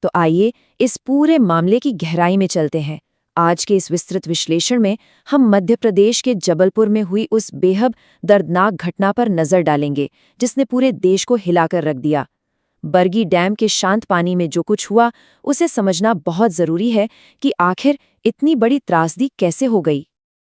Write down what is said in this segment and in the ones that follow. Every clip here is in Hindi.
तो आइए इस पूरे मामले की गहराई में चलते हैं। आज के इस विस्तृत विश्लेषण में हम मध्य प्रदेश के जबलपुर में हुई उस बेहद दर्दनाक घटना पर नजर डालेंगे जिसने पूरे देश को हिलाकर रख दिया। बरगी डैम के शांत पानी में जो कुछ हुआ उसे समझना बहुत जरूरी है कि आखिर इतनी बड़ी त्रासदी कैसे हो गई।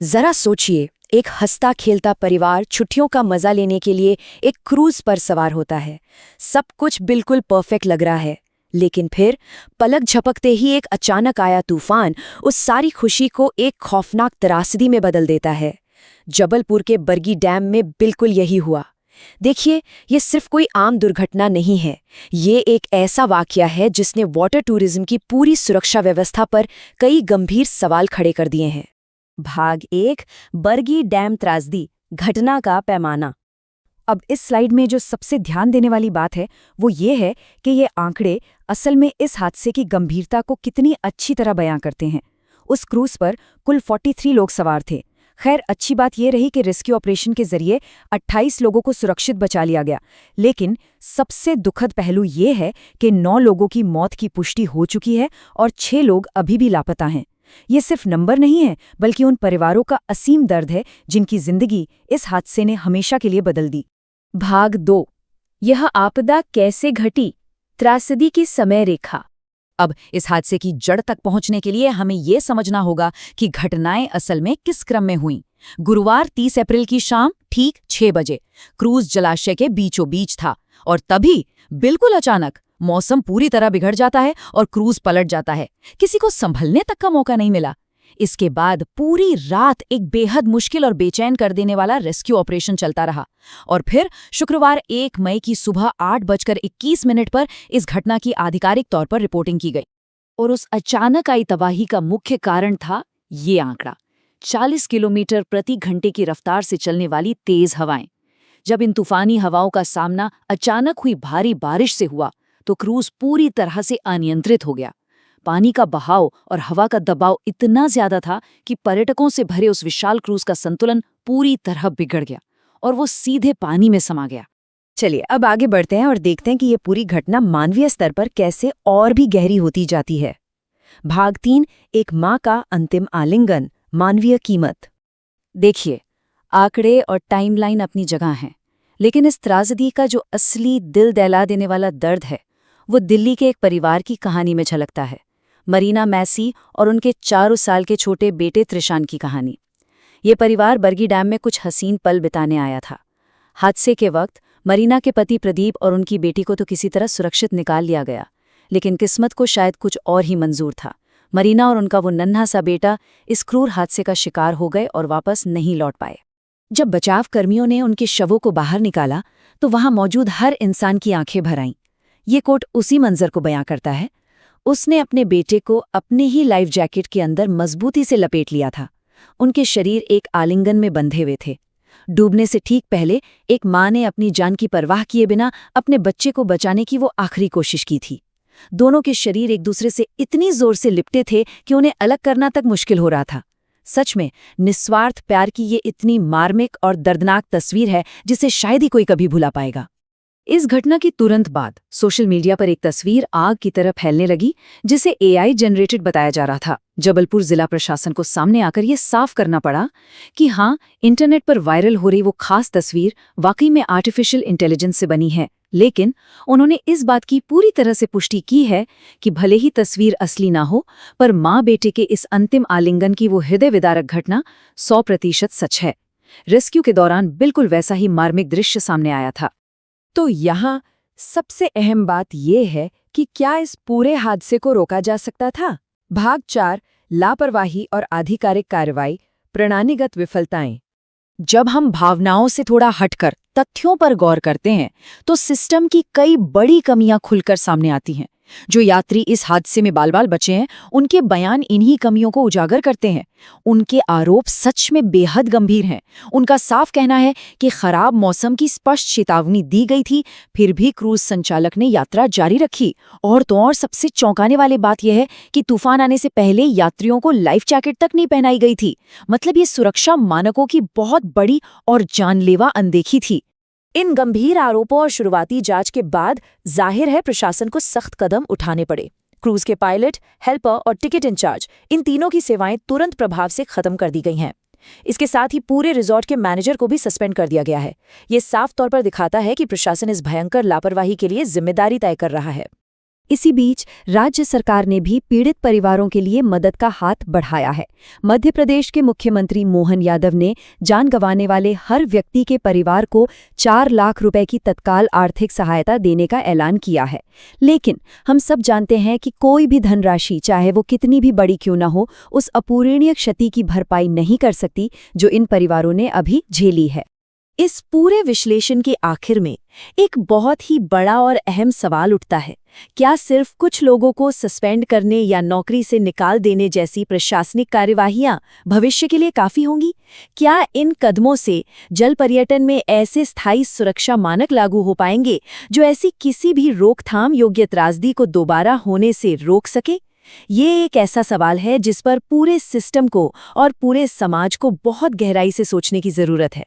जरा सोचिए, एक हंसता खेलता परिवार छुट्टियों का मजा लेने के लिए एक क्रूज पर सवार होता है। सब कुछ बिल्कुल परफेक्ट लग रहा है, लेकिन फिर पलक झपकते ही एक अचानक आया तूफान उस सारी खुशी को एक खौफनाक त्रासदी में बदल देता है। जबलपुर के बरगी डैम में बिल्कुल यही हुआ। देखिए, ये सिर्फ कोई आम दुर्घटना नहीं है, ये एक ऐसा वाकया है जिसने वाटर टूरिज्म की पूरी सुरक्षा व्यवस्था पर कई गंभीर सवाल खड़े कर दिए हैं। भाग 1, बरगी डैम त्रासदी, घटना का पैमाना। अब इस स्लाइड में जो सबसे ध्यान देने वाली बात है वो ये है कि ये आंकड़े असल में इस हादसे की गंभीरता को कितनी अच्छी तरह बयां करते हैं। उस क्रूज पर कुल 43 लोग सवार थे। खैर, अच्छी बात यह रही कि रेस्क्यू ऑपरेशन के जरिए 28 लोगों को सुरक्षित बचा लिया गया, लेकिन सबसे दुखद पहलू ये है कि 9 लोगों की मौत की पुष्टि हो चुकी है और 6 लोग अभी भी लापता हैं। ये सिर्फ नंबर नहीं है, बल्कि उन परिवारों का असीम दर्द है जिनकी जिंदगी इस हादसे ने हमेशा के लिए बदल दी। भाग 2, यह आपदा कैसे घटी, त्रासदी की समय रेखा। अब इस हादसे की जड़ तक पहुंचने के लिए हमें ये समझना होगा कि घटनाएं असल में किस क्रम में हुईं। गुरुवार 30 अप्रैल की शाम ठीक 6 बजे क्रूज जलाशय के बीचों बीच था और तभी बिल्कुल अचानक मौसम पूरी तरह बिगड़ जाता है और क्रूज पलट जाता है। किसी को संभलने तक का मौका नहीं मिला। इसके बाद पूरी रात एक बेहद मुश्किल और बेचैन कर देने वाला रेस्क्यू ऑपरेशन चलता रहा और फिर शुक्रवार 1 मई की सुबह 8:21 पर इस घटना की आधिकारिक तौर पर रिपोर्टिंग की गई। और उस अचानक आई तबाही का मुख्य कारण था ये आंकड़ा, 40 किलोमीटर प्रति घंटे की रफ्तार से चलने वाली तेज हवाएं। जब इन तूफानी हवाओं का सामना अचानक हुई भारी बारिश से हुआ तो क्रूज पूरी तरह से अनियंत्रित हो गया। पानी का बहाव और हवा का दबाव इतना ज्यादा था कि पर्यटकों से भरे उस विशाल क्रूज का संतुलन पूरी तरह बिगड़ गया और वो सीधे पानी में समा गया। चलिए अब आगे बढ़ते हैं और देखते हैं कि ये पूरी घटना मानवीय स्तर पर कैसे और भी गहरी होती जाती है। भाग 3, एक माँ का अंतिम आलिंगन, मानवीय कीमत। देखिए, आंकड़े और टाइमलाइन अपनी जगह हैं, लेकिन इस त्रासदी का जो असली दिल दहला देने वाला दर्द है वो दिल्ली के एक परिवार की कहानी में झलकता है। मरीना मैसी और उनके 4 साल के छोटे बेटे त्रिशान की कहानी। ये परिवार बरगी डैम में कुछ हसीन पल बिताने आया था। हादसे के वक्त मरीना के पति प्रदीप और उनकी बेटी को तो किसी तरह सुरक्षित निकाल लिया गया, लेकिन किस्मत को शायद कुछ और ही मंजूर था। मरीना और उनका वो नन्हा सा बेटा इस क्रूर हादसे का शिकार हो गए और वापस नहीं लौट पाए। जब बचाव कर्मियों ने उनके शवों को बाहर निकाला तो वहां मौजूद हर इंसान की आंखें भर आईं। ये कोट उसी मंजर को बयां करता है। उसने अपने बेटे को अपने ही लाइफ जैकेट के अंदर मजबूती से लपेट लिया था। उनके शरीर एक आलिंगन में बंधे हुए थे। डूबने से ठीक पहले एक माँ ने अपनी जान की परवाह किए बिना अपने बच्चे को बचाने की वो आखिरी कोशिश की थी। दोनों के शरीर एक दूसरे से इतनी जोर से लिपटे थे कि उन्हें अलग करना तक मुश्किल हो रहा था। सच में निस्वार्थ प्यार की ये इतनी मार्मिक और दर्दनाक तस्वीर है जिसे शायद ही कोई कभी भुला पाएगा। इस घटना की तुरंत बाद सोशल मीडिया पर एक तस्वीर आग की तरह फैलने लगी जिसे AI जनरेटेड बताया जा रहा था। जबलपुर जिला प्रशासन को सामने आकर यह साफ करना पड़ा कि हाँ, इंटरनेट पर वायरल हो रही वो खास तस्वीर वाकई में आर्टिफिशियल इंटेलिजेंस से बनी है, लेकिन उन्होंने इस बात की पूरी तरह से पुष्टि की है कि भले ही तस्वीर असली ना हो, पर माँ बेटे के इस अंतिम आलिंगन की वो हृदय विदारक घटना 100% सच है। रेस्क्यू के दौरान बिल्कुल वैसा ही मार्मिक दृश्य सामने आया था। तो यहाँ सबसे अहम बात यह है कि क्या इस पूरे हादसे को रोका जा सकता था? भाग 4, लापरवाही और आधिकारिक कार्रवाई, प्रणालीगत विफलताएं। जब हम भावनाओं से थोड़ा हटकर तथ्यों पर गौर करते हैं तो सिस्टम की कई बड़ी कमियां खुलकर सामने आती हैं। जो यात्री इस हादसे में बाल-बाल बचे हैं, उनके बयान इन्हीं कमियों को उजागर करते हैं। उनके आरोप सच में बेहद गंभीर हैं। उनका साफ कहना है कि खराब मौसम की स्पष्ट चेतावनी दी गई थी, फिर भी क्रूज संचालक ने यात्रा जारी रखी। और तो और सबसे चौंकाने वाली बात यह है कि तूफान आने से पहले यात्रियों को लाइफ जैकेट तक नहीं पहनाई गई थी। मतलब ये सुरक्षा मानकों की बहुत बड़ी और जानलेवा अनदेखी थी। इन गंभीर आरोपों और शुरुआती जांच के बाद जाहिर है प्रशासन को सख्त कदम उठाने पड़े। क्रूज के पायलट, हेल्पर और टिकट इंचार्ज, इन तीनों की सेवाएं तुरंत प्रभाव से खत्म कर दी गई हैं। इसके साथ ही पूरे रिजॉर्ट के मैनेजर को भी सस्पेंड कर दिया गया है। ये साफ तौर पर दिखाता है कि प्रशासन इस भयंकर लापरवाही के लिए जिम्मेदारी तय कर रहा है। इसी बीच राज्य सरकार ने भी पीड़ित परिवारों के लिए मदद का हाथ बढ़ाया है। मध्य प्रदेश के मुख्यमंत्री मोहन यादव ने जान गंवाने वाले हर व्यक्ति के परिवार को 4 लाख रुपए की तत्काल आर्थिक सहायता देने का ऐलान किया है। लेकिन हम सब जानते हैं कि कोई भी धनराशि, चाहे वो कितनी भी बड़ी क्यों न हो, उस अपूरणीय क्षति की भरपाई नहीं कर सकती जो इन परिवारों ने अभी झेली है। इस पूरे विश्लेषण के आखिर में एक बहुत ही बड़ा और अहम सवाल उठता है। क्या सिर्फ कुछ लोगों को सस्पेंड करने या नौकरी से निकाल देने जैसी प्रशासनिक कार्यवाहियां भविष्य के लिए काफी होंगी? क्या इन कदमों से जल पर्यटन में ऐसे स्थायी सुरक्षा मानक लागू हो पाएंगे जो ऐसी किसी भी रोकथाम योग्य त्रासदी को दोबारा होने से रोक सके? ये एक ऐसा सवाल है जिस पर पूरे सिस्टम को और पूरे समाज को बहुत गहराई से सोचने की जरूरत है।